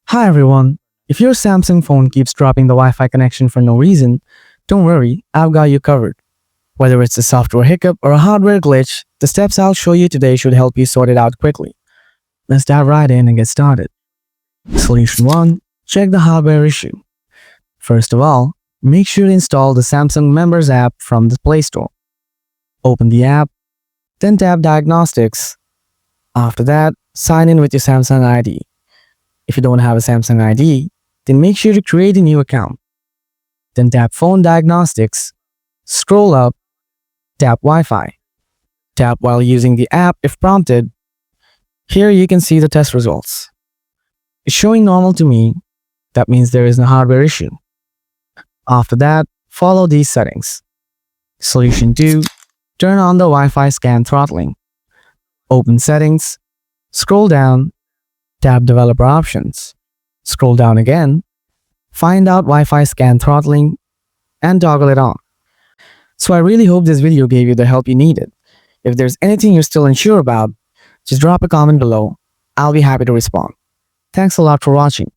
Hi everyone. If your Samsung phone keeps dropping the Wi-Fi connection for no reason, don't worry, I've got you covered. Whether it's a software hiccup or a hardware glitch, the steps I'll show you today should help you sort it out quickly. Let's dive right in and get started. Solution 1. Check the hardware issue. First of all, make sure to install the Samsung Members app from the Play Store. Open the app, then tap Diagnostics. After that, sign in with your Samsung ID. If you don't have a Samsung ID, then make sure to create a new account. Then tap Phone Diagnostics, scroll up, tap Wi-Fi. Tap while using the app if prompted. Here you can see the test results. It's showing normal to me. That means there is no hardware issue. After that, follow these settings. Solution 2. Turn on the Wi-Fi scan throttling. Open Settings, scroll down, tap Developer Options. Scroll down again, find out Wi-Fi scan throttling, and toggle it on. So I really hope this video gave you the help you needed. If there's anything you're still unsure about, just drop a comment below. I'll be happy to respond. Thanks a lot for watching.